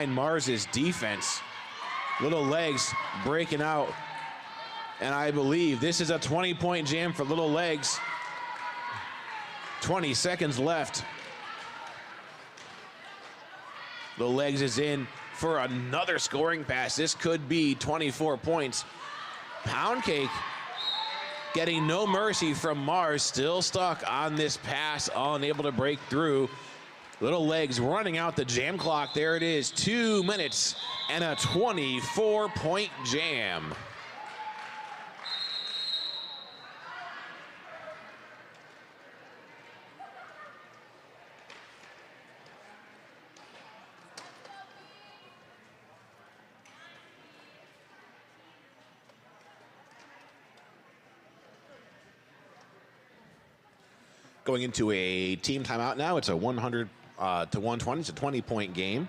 And Mars's defense. Little Legs breaking out. And I believe this is a 20-point jam for Little Legs. 20 seconds left. Little Legs is in for another scoring pass. This could be 24 points. Pound Cake getting no mercy from Mars, still stuck on this pass, unable to break through. Little Legs running out the jam clock. There it is, 2 minutes and a 24-point jam. Going into a team timeout now. It's a 100 to 120. It's a 20-point game.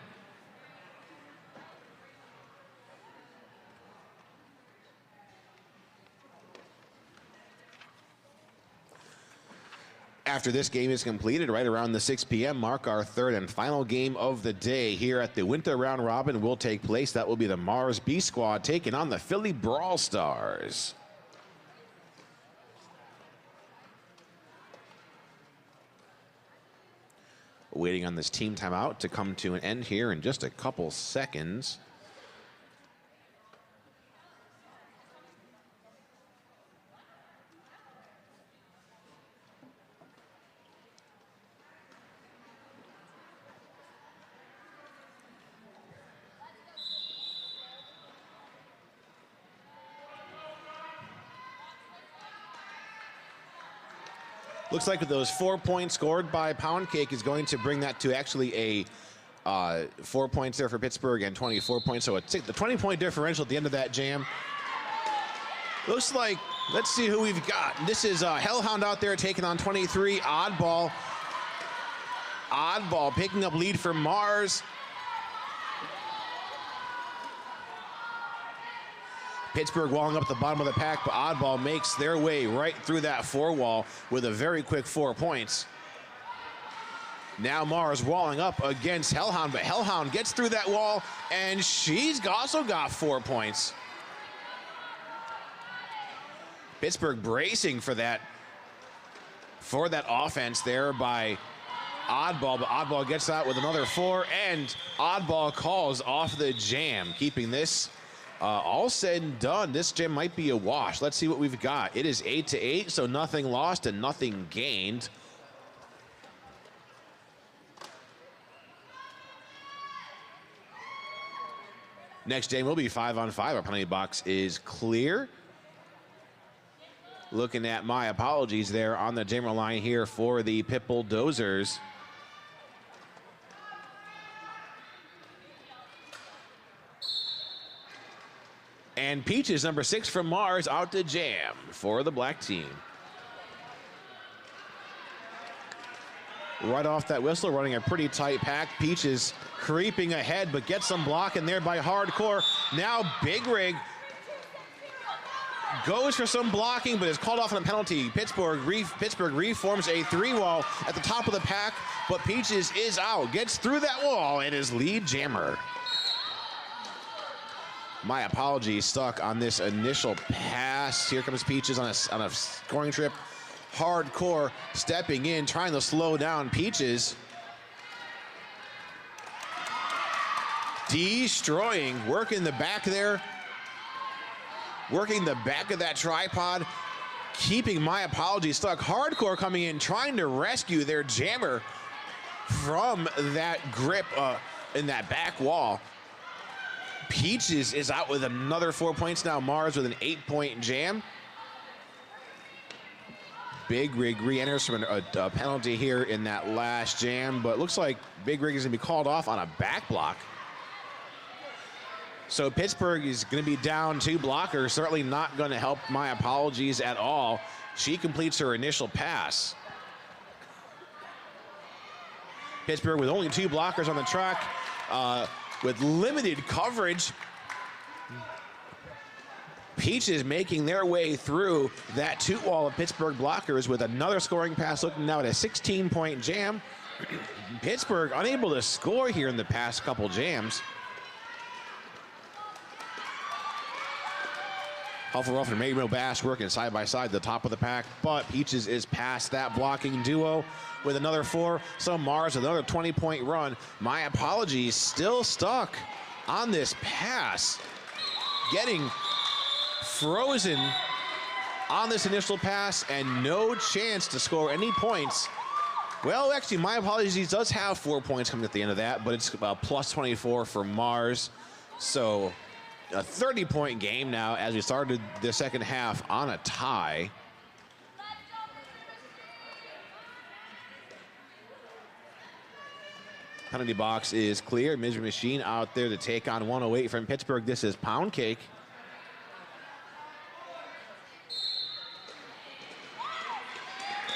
After this game is completed, right around the 6 p.m. mark, our third and final game of the day here at the Winter Round Robin will take place. That will be the Mars B Squad taking on the Philly Brawlstars. Waiting on this team timeout to come to an end here in just a couple seconds. Looks like those 4 points scored by Pound Cake is going to bring that to actually a 4 points there for Pittsburgh and 24 points. So it's the 20-point differential at the end of that jam. Looks like, let's see who we've got. This is Hellhound out there taking on 23, Oddball. Oddball picking up lead for Mars. Pittsburgh walling up at the bottom of the pack, but Oddball makes their way right through that four wall with a very quick 4 points. Now Mars walling up against Hellhound, but Hellhound gets through that wall, and she's also got 4 points. Pittsburgh bracing for that offense there by Oddball, but Oddball gets out with another 4, and Oddball calls off the jam, keeping this all said and done. This jam might be a wash. Let's see what we've got. It is 8-8, so nothing lost and nothing gained. Next jam will be 5-on-5. Our penalty box is clear. Looking at my apologies there on the jammer line here for the Pitbull Dozers. And Peaches, number 6 from Mars, out to jam for the black team. Right off that whistle, running a pretty tight pack. Peaches creeping ahead, but gets some blocking there by Hardcore. Now Big Rig goes for some blocking, but is called off on a penalty. Pittsburgh reforms a 3-wall at the top of the pack, but Peaches is out, gets through that wall, and is lead jammer. My apologies, stuck on this initial pass. Here comes Peaches on a scoring trip. Hardcore stepping in, trying to slow down Peaches. Destroying, working the back there. Working the back of that tripod. Keeping My Apologies stuck. Hardcore coming in, trying to rescue their jammer from that grip in that back wall. Peaches is out with another 4 points. Now Mars with an 8-point jam. Big Rig re-enters from a penalty here in that last jam, but looks like Big Rig is going to be called off on a back block. So Pittsburgh is going to be down 2 blockers. Certainly not going to help My Apologies at all. She completes her initial pass. Pittsburgh with only 2 blockers on the track. With limited coverage. Peaches making their way through that 2-wall of Pittsburgh blockers with another scoring pass, looking now at a 16-point jam. Pittsburgh unable to score here in the past couple jams. Hufflepuff and Rainbow Bash working side by side, the top of the pack, but Peaches is past that blocking duo with another 4. So Mars with another 20-point run. My Apologies still stuck on this pass, getting frozen on this initial pass and no chance to score any points. Well, actually, My Apologies does have 4 points coming at the end of that, but it's about plus 24 for Mars. So a 30-point game now as we started the second half on a tie. Penalty box is clear. Misery Machine out there to take on 108 from Pittsburgh. This is Pound Cake.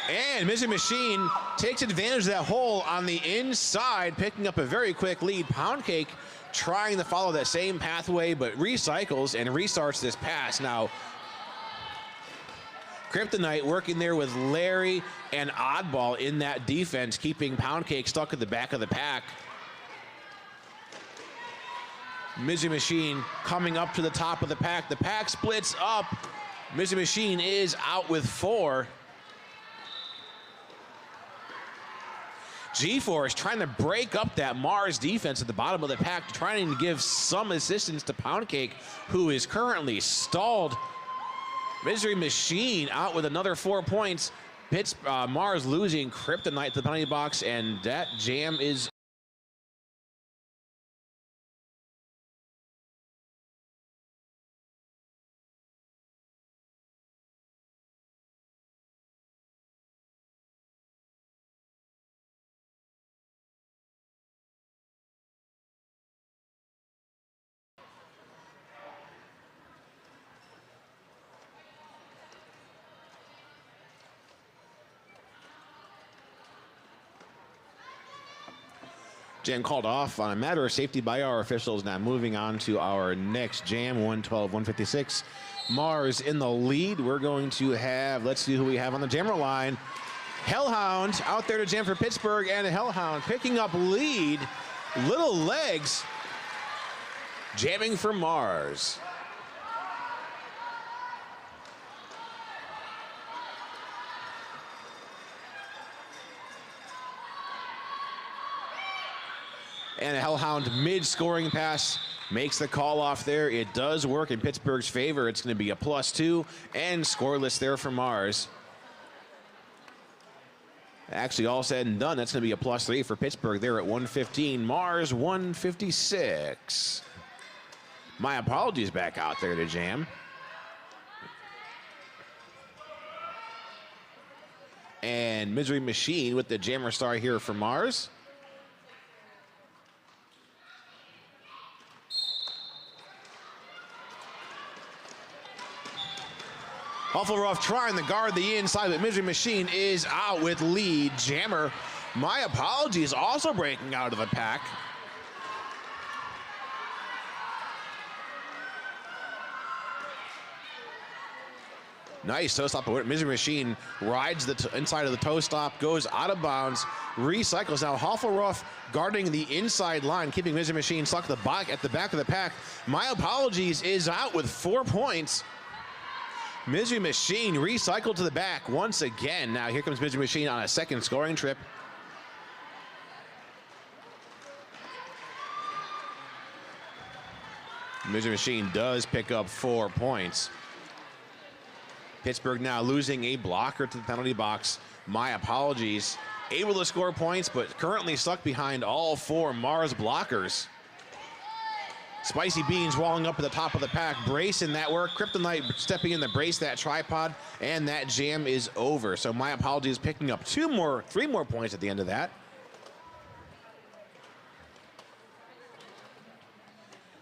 And Misery Machine takes advantage of that hole on the inside, picking up a very quick lead. Pound Cake trying to follow that same pathway, but recycles and restarts this pass. Now, Kryptonite working there with Larry and Oddball in that defense, keeping Pound Cake stuck at the back of the pack. Misery Machine coming up to the top of the pack. The pack splits up. Misery Machine is out with 4. G-Force trying to break up that Mars defense at the bottom of the pack, trying to give some assistance to Pound Cake, who is currently stalled. Misery Machine out with another 4 points. Mars losing Kryptonite to the penalty box, and that jam is jam called off on a matter of safety by our officials. Now moving on to our next jam, 112-156. Mars in the lead. We're going to have, let's see who we have on the jammer line. Hellhound out there to jam for Pittsburgh, and Hellhound picking up lead. Little Legs jamming for Mars. And a Hellhound mid-scoring pass makes the call off there. It does work in Pittsburgh's favor. It's going to be a +2 and scoreless there for Mars. Actually, all said and done, that's going to be a +3 for Pittsburgh there at 115. Mars 156. My Apologies back out there to jam. And Misery Machine with the jammer star here for Mars. Hufflepuff trying to guard the inside, but Misery Machine is out with lead. Jammer, My Apologies, also breaking out of the pack. Nice toe stop. Misery Machine rides the inside of the toe stop, goes out of bounds, recycles. Now Hufflepuff guarding the inside line, keeping Misery Machine stuck at the back of the pack. My Apologies is out with 4 points. Misery Machine recycled to the back once again. Now here comes Misery Machine on a second scoring trip. Misery Machine does pick up 4 points. Pittsburgh now losing a blocker to the penalty box. My Apologies able to score points, but currently stuck behind all 4 Mars blockers. Spicy Beans walling up at the top of the pack, bracing that work. Kryptonite stepping in to brace that tripod, and that jam is over. So My Apologies picking up 3 more points at the end of that.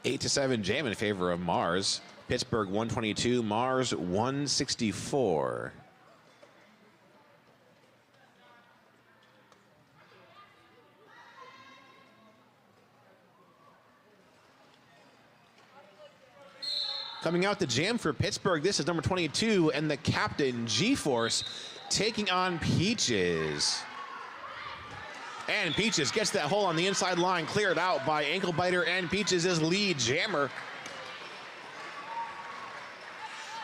8-7 jam in favor of Mars. Pittsburgh 122, Mars 164. Coming out the jam for Pittsburgh, this is number 22, and the captain, G-Force, taking on Peaches. And Peaches gets that hole on the inside line cleared out by Ankle Biter, and Peaches is lead jammer.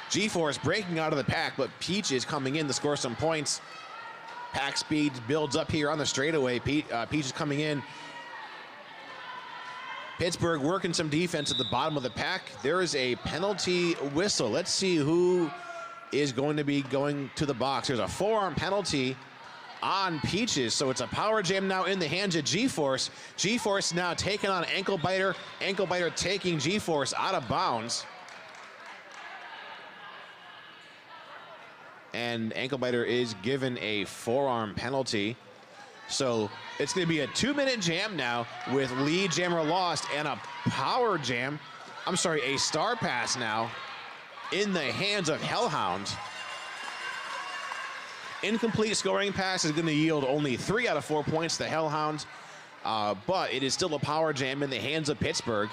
G-Force breaking out of the pack, but Peach is coming in to score some points. Pack speed builds up here on the straightaway. Peach is coming in. Pittsburgh working some defense at the bottom of the pack. There is a penalty whistle. Let's see who is going to be going to the box. There's a forearm penalty on Peaches, so it's a power jam now in the hands of G-Force. G-Force now taking on Ankle Biter. Ankle Biter taking G-Force out of bounds. And Ankle Biter is given a forearm penalty. So it's going to be a 2-minute jam now with lead jammer lost and a power jam. I'm sorry, a star pass now in the hands of Hellhound. Incomplete scoring pass is going to yield only 3 out of 4 points to Hellhound, but it is still a power jam in the hands of Pittsburgh.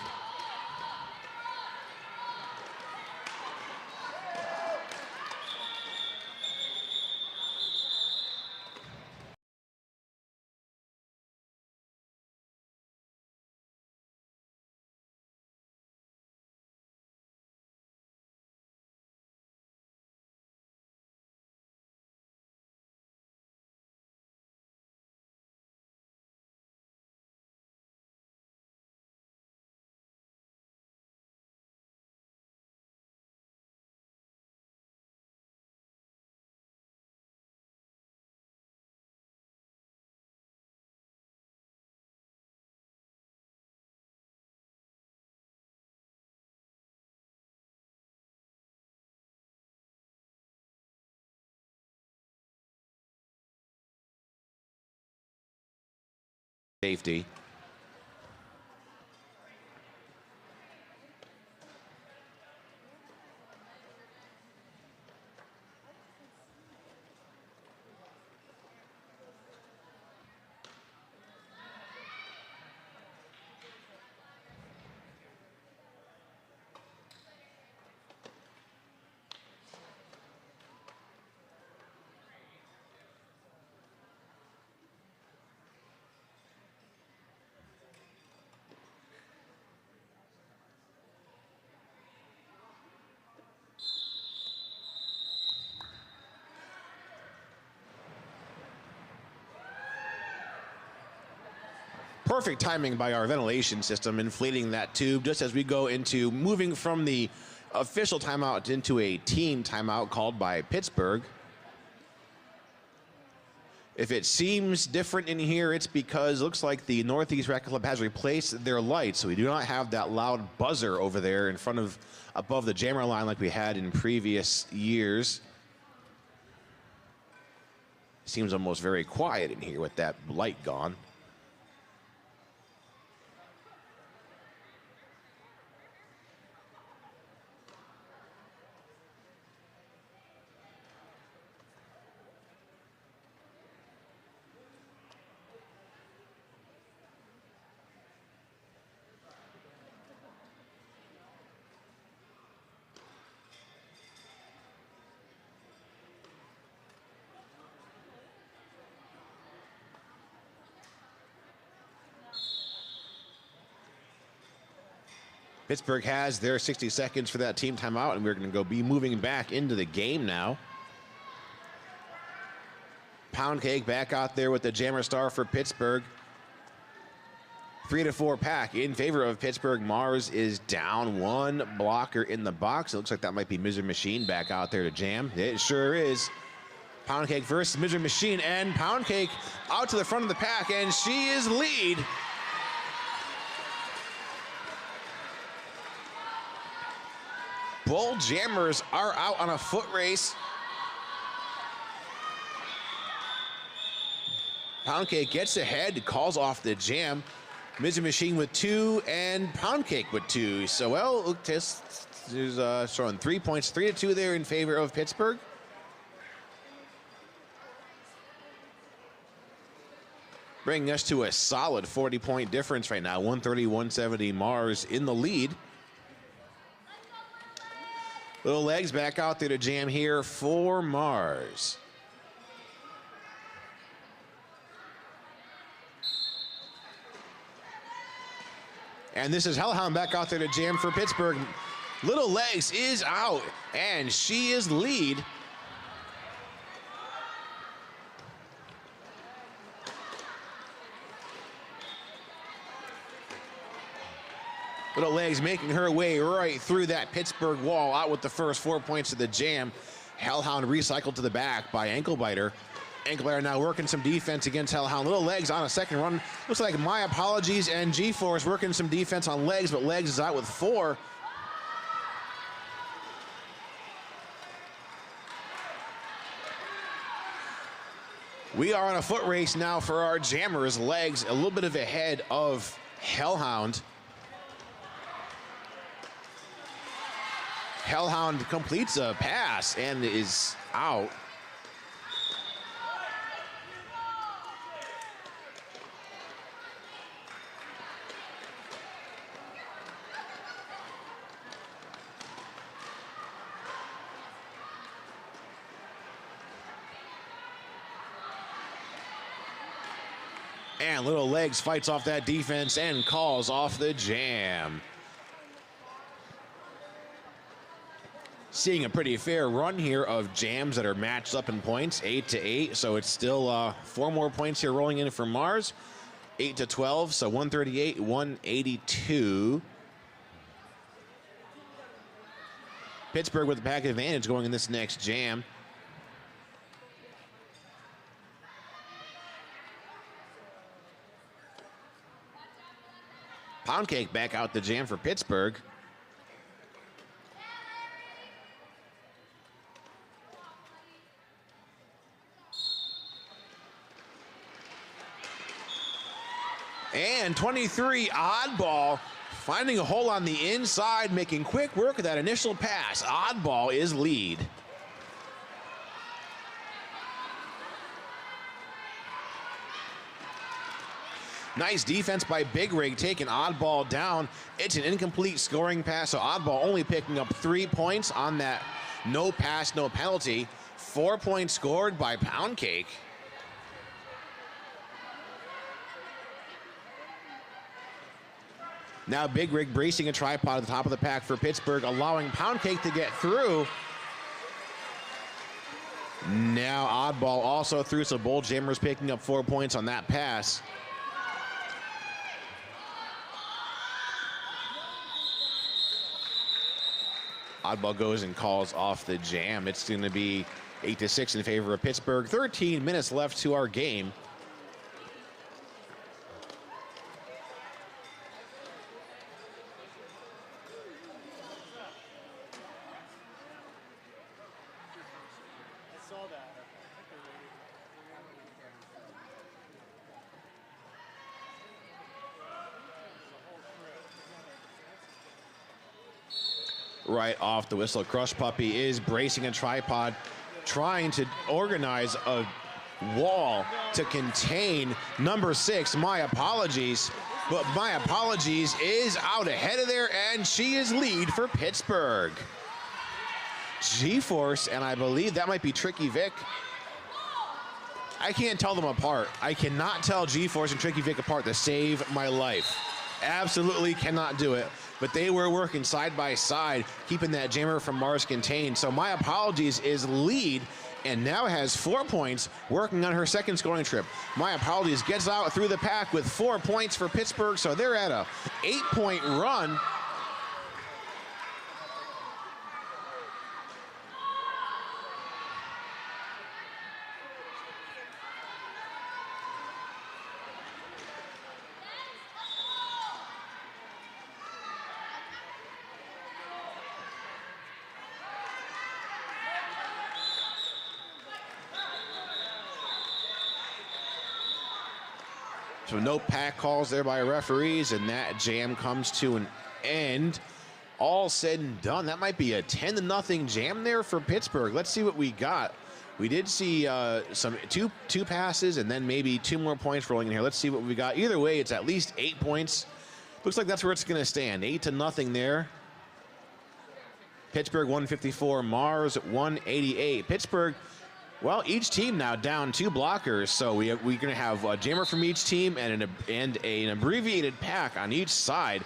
Safety. Perfect timing by our ventilation system, inflating that tube just as we go into moving from the official timeout into a team timeout called by Pittsburgh. If it seems different in here, it's because it looks like the Northeast Racquet Club has replaced their lights, so we do not have that loud buzzer over there in front of, above the jammer line like we had in previous years. Seems almost very quiet in here with that light gone. Pittsburgh has their 60 seconds for that team timeout, and we're going to be moving back into the game now. Pound Cake back out there with the jammer star for Pittsburgh. 3-4 pack in favor of Pittsburgh. Mars is down 1 blocker in the box. It looks like that might be Misery Machine back out there to jam. It sure is. Pound Cake versus Misery Machine, and Pound Cake out to the front of the pack, and she is lead. Bull Jammers are out on a foot race. Pound Cake gets ahead, calls off the jam. Misery Machine with 2 and Pound Cake with 2. So, well, there's showing 3 points, 3-2 there in favor of Pittsburgh. Bringing us to a solid 40-point difference right now. 130-170 Mars in the lead. Little Legs back out there to jam here for Mars. And this is Hellhound back out there to jam for Pittsburgh. Little Legs is out, and she is lead. Little Legs making her way right through that Pittsburgh wall, out with the first 4 points of the jam. Hellhound recycled to the back by Ankle Biter. Ankle Biter now working some defense against Hellhound. Little Legs on a second run. Looks like My Apologies and G-Force working some defense on Legs, but Legs is out with 4. We are on a foot race now for our jammers. Legs a little bit of ahead of Hellhound. Hellhound completes a pass and is out. And Little Legs fights off that defense and calls off the jam. Seeing a pretty fair run here of jams that are matched up in points, 8-8. So it's still 4 more points here rolling in for Mars. 8-12, so 138, 182. Pittsburgh with the pack advantage going in this next jam. Pound Cake back out the jam for Pittsburgh. And 23, Oddball finding a hole on the inside, making quick work of that initial pass. Oddball is lead. Nice defense by Big Rig, taking Oddball down. It's an incomplete scoring pass, so Oddball only picking up 3 points on that no pass, no penalty. 4 points scored by Pound Cake. Now Big Rig bracing a tripod at the top of the pack for Pittsburgh, allowing Pound Cake to get through. Now Oddball also through, so Bull Jammers picking up 4 points on that pass. Oddball goes and calls off the jam. It's going to be 8-6 in favor of Pittsburgh. 13 minutes left to our game. Right off the whistle, Crush Puppy is bracing a tripod, trying to organize a wall to contain number 6, My Apologies. But My Apologies is out ahead of there, and she is lead for Pittsburgh. G-Force, and I believe that might be Tricky Vic. I can't tell them apart. I cannot tell G-Force and Tricky Vic apart to save my life. Absolutely cannot do it. But they were working side by side, keeping that jammer from Mars contained. So My Apologies is lead and now has 4 points, working on her second scoring trip. My Apologies gets out through the pack with 4 points for Pittsburgh, so they're at a 8-point run. So no pack calls there by referees, and that jam comes to an end. All said and done, that might be a 10-0 jam there for Pittsburgh. Let's see what we got. We did see some two passes and then maybe 2 more points rolling in here. Let's see what we got. Either way, it's at least 8 points. Looks like that's where it's going to stand. 8-0 there. Pittsburgh 154, Mars 188. Pittsburgh, well, each team now down 2 blockers, so we're going to have a jammer from each team and an abbreviated pack on each side.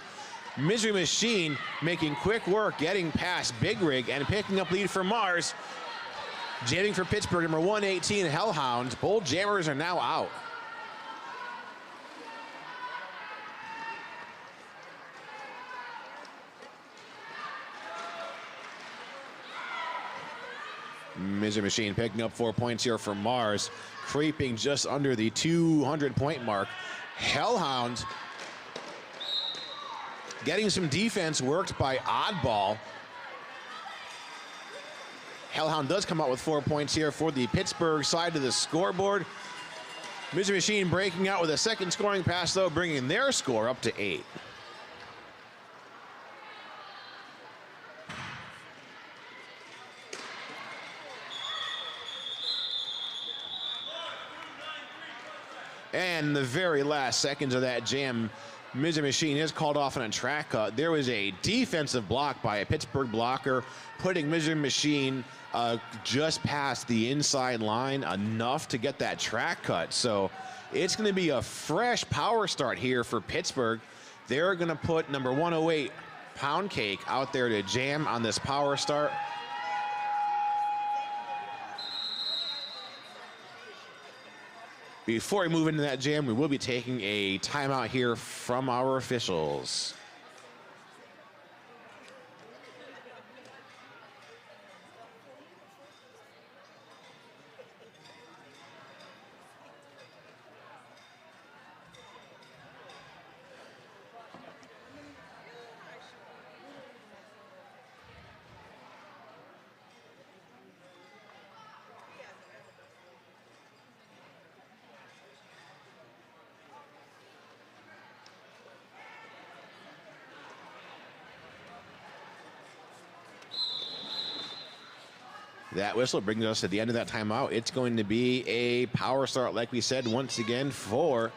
Misery Machine making quick work, getting past Big Rig and picking up lead for Mars. Jamming for Pittsburgh, number 118, Hellhounds. Both jammers are now out. Misery Machine picking up 4 points here for Mars, creeping just under the 200-point mark. Hellhound getting some defense worked by Oddball. Hellhound does come out with 4 points here for the Pittsburgh side of the scoreboard. Misery Machine breaking out with a second scoring pass, though, bringing their score up to 8. And the very last seconds of that jam, Misery Machine is called off on a track cut. There was a defensive block by a Pittsburgh blocker, putting Misery Machine just past the inside line, enough to get that track cut. So it's going to be a fresh power start here for Pittsburgh. They're going to put number 108, Pound Cake, out there to jam on this power start. Before we move into that jam, we will be taking a timeout here from our officials. That whistle brings us to the end of that timeout. It's going to be a power start, like we said, once again for...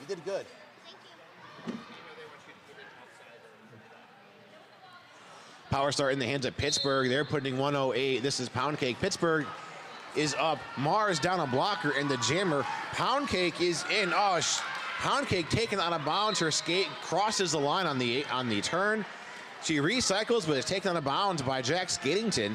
You did good. Thank you. Power start in the hands of Pittsburgh. They're putting 108. This is Pound Cake. Pittsburgh is up. Mars down a blocker, and the jammer. Pound Cake is in. Oh, Pound Cake taken out of bounds. Her skate crosses the line on the turn. She recycles, but is taken out of bounds by Jack Skatington.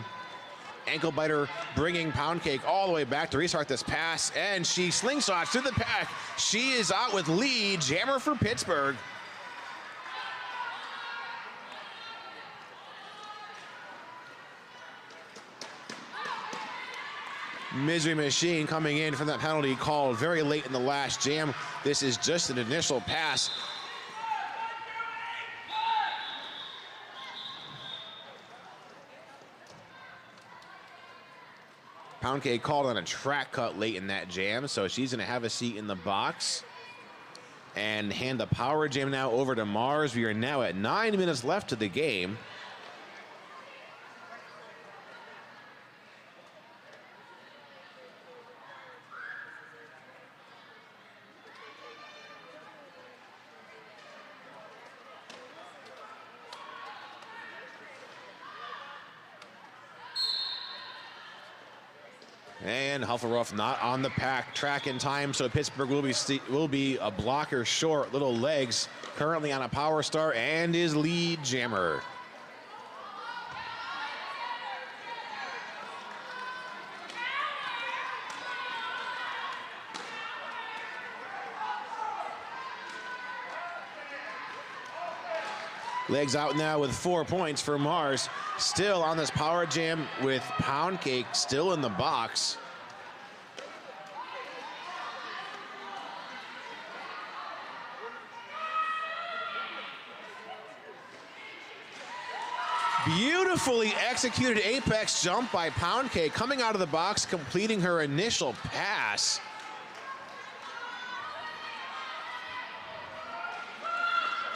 Ankle biter bringing Pound Cake all the way back to restart this pass, and she slingshots to the pack. She is out with lead. Jammer for Pittsburgh. Misery Machine coming in from that penalty called very late in the last jam. This is just an initial pass. Pound Cake called on a track cut late in that jam, so she's going to have a seat in the box. And hand the power jam now over to Mars. We are now at 9 minutes left to the game. And Hufflepuff not on the track in time, so Pittsburgh will be a blocker short. Little Legs currently on a power start and is lead jammer. Legs out now with 4 points for Mars. Still on this power jam with Pound Cake still in the box. Beautifully executed apex jump by Pound Cake, coming out of the box, completing her initial pass.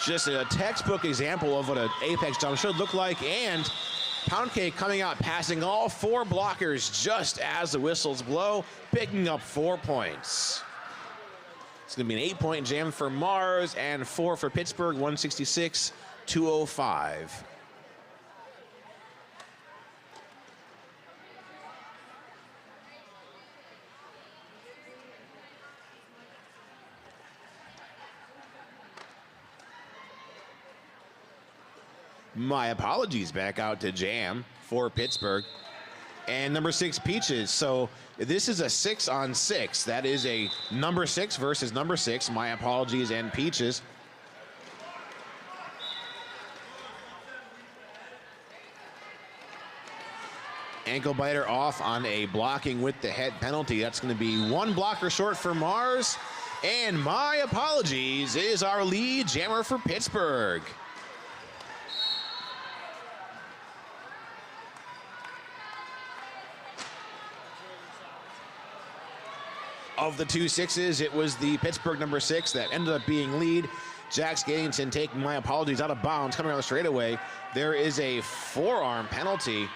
Just a textbook example of what an apex jump should look like, and Pound Cake coming out, passing all 4 blockers just as the whistles blow, picking up 4 points. It's going to be an 8-point jam for Mars and 4 for Pittsburgh, 166-205. My apologies, back out to Jam for Pittsburgh. And number 6, Peaches. So this is a 6-on-6. That is a number 6 versus number 6. My apologies, and Peaches. Ankle biter off on a blocking with the head penalty. That's going to be 1 blocker short for Mars. And my apologies is our lead jammer for Pittsburgh. Of the 2 6s, it was the Pittsburgh number 6 that ended up being lead. Jax Gaddington taking my apologies out of bounds, coming around the straightaway. There is a forearm penalty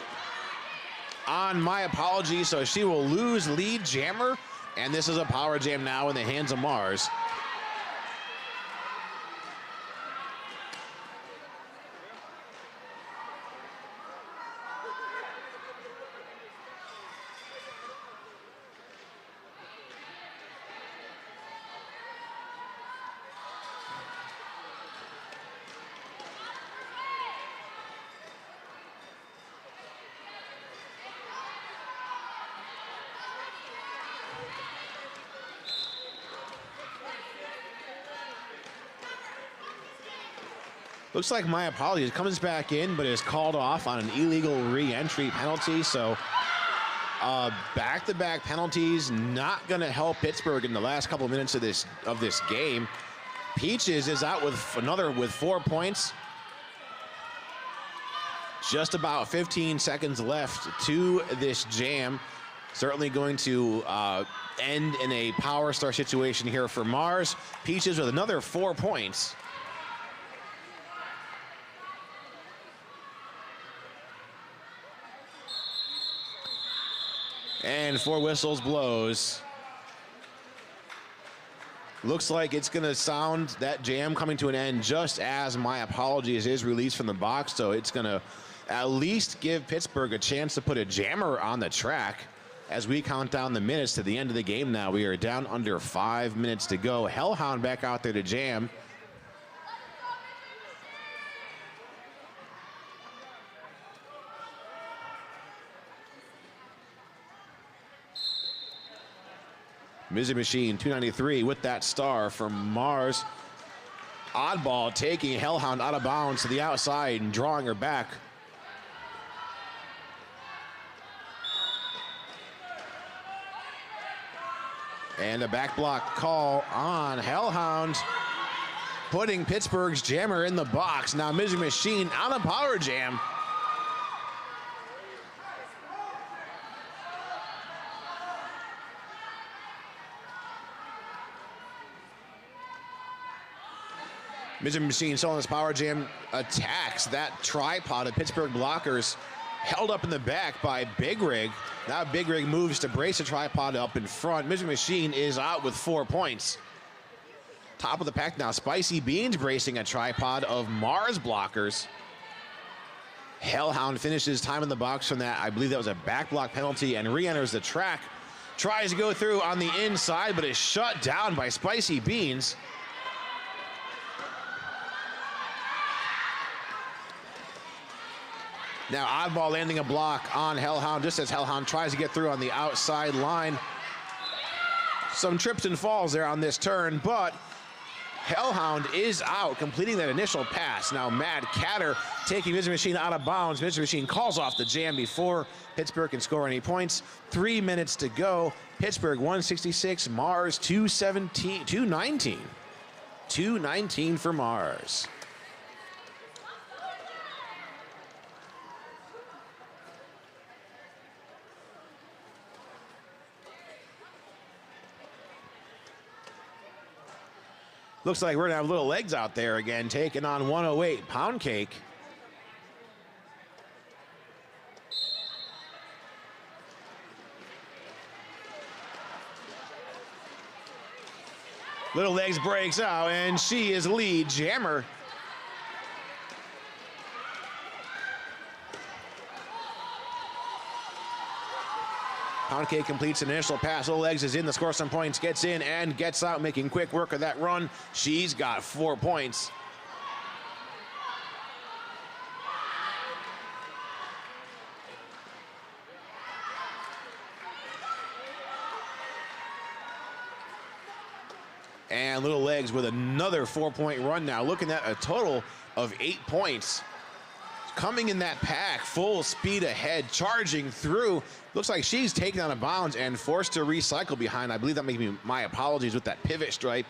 on my apologies, so she will lose lead jammer, and this is a power jam now in the hands of Mars. Looks like my apologies comes back in, but is called off on an illegal re-entry penalty. So back-to-back penalties, not going to help Pittsburgh in the last couple of minutes of this game. Peaches is out with 4 points. Just about 15 seconds left to this jam. Certainly going to end in a power star situation here for Mars. Peaches with another 4 points. And 4 whistles blows. Looks like it's going to sound that jam coming to an end just as my apologies is released from the box. So it's going to at least give Pittsburgh a chance to put a jammer on the track as we count down the minutes to the end of the game now. We are down under 5 minutes to go. Hellhound back out there to jam. Mizzy Machine 293 with that star from Mars. Oddball taking Hellhound out of bounds to the outside and drawing her back. And a back block call on Hellhound, putting Pittsburgh's jammer in the box. Now Mizzy Machine on a power jam. Mizzy Machine still on this power jam, attacks that tripod of Pittsburgh blockers, held up in the back by Big Rig. Now Big Rig moves to brace the tripod up in front. Mizzy Machine is out with 4 points. Top of the pack now, Spicy Beans bracing a tripod of Mars blockers. Hellhound finishes time in the box from that. I believe that was a back block penalty and re-enters the track. Tries to go through on the inside, but is shut down by Spicy Beans. Now Oddball landing a block on Hellhound just as Hellhound tries to get through on the outside line. Some trips and falls there on this turn, but Hellhound is out, completing that initial pass. Now Mad Catter taking Mizzy Machine out of bounds. Mizzy Machine calls off the jam before Pittsburgh can score any points. 3 minutes to go. Pittsburgh 166, Mars 219. 219 for Mars. Looks like we're going to have little legs out there again, taking on 108 Pound Cake. Little Legs breaks out, and she is lead jammer. Pound Cake completes an initial pass. Little Legs is in to score some points, gets in and gets out, making quick work of that run. She's got 4 points. And Little Legs with another 4-point run now, looking at a total of 8 points. Coming in that pack, full speed ahead, charging through. Looks like she's taken out of bounds and forced to recycle behind. I believe that makes me My Apologies with that pivot stripe.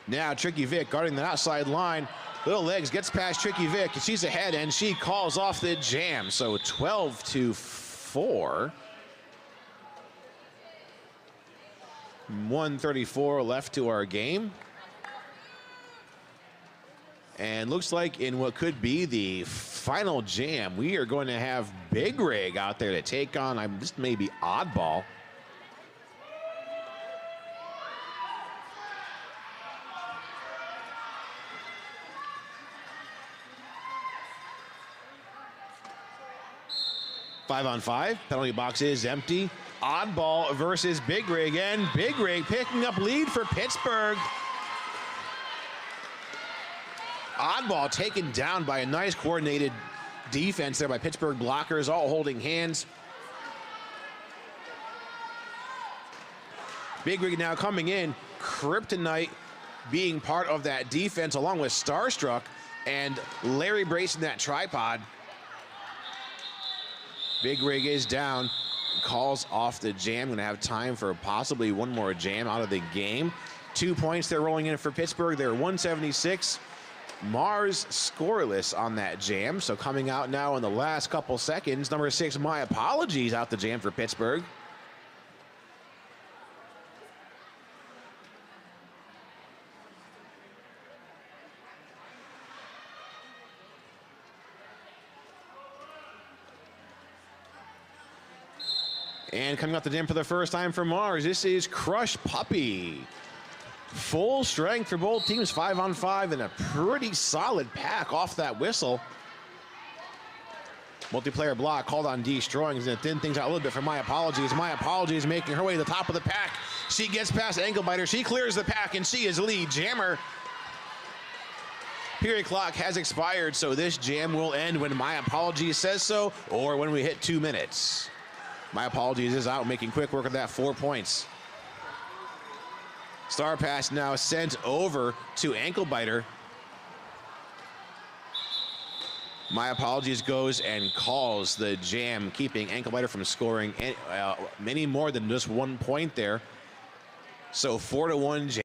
Now Tricky Vic guarding the outside line. Little Legs gets past Tricky Vic, and she's ahead, and she calls off the jam. So 12-4. 1:34 left to our game. And looks like in what could be the final jam, we are going to have Big Rig out there to take on, this may be Oddball. Five on five, penalty box is empty. Oddball versus Big Rig, and Big Rig picking up lead for Pittsburgh. Oddball taken down by a nice coordinated defense there by Pittsburgh blockers, all holding hands. Big Rig now coming in, Kryptonite being part of that defense along with Starstruck and Larry bracing that tripod. Big Rig is down, calls off the jam. Gonna have time for possibly one more jam out of the game. 2 points they're rolling in for Pittsburgh. They're 176. Mars scoreless on that jam. So coming out now in the last couple seconds, number 6, My Apologies, out the jam for Pittsburgh. And coming off the jam for the first time for Mars, this is Crush Puppy. Full strength for both teams, 5 on 5, and a pretty solid pack off that whistle. Multiplayer block called on Destroying, and thin things out a little bit for My Apologies. My Apologies making her way to the top of the pack. She gets past Ankle Biter. She clears the pack, and she is lead jammer. Period clock has expired, so this jam will end when My Apologies says so, or when we hit 2 minutes. My Apologies is out, making quick work of that, 4 points. Star pass now sent over to Ankle Biter. My Apologies goes and calls the jam, keeping Ankle Biter from scoring many more than just 1 point there. So 4-1 jam.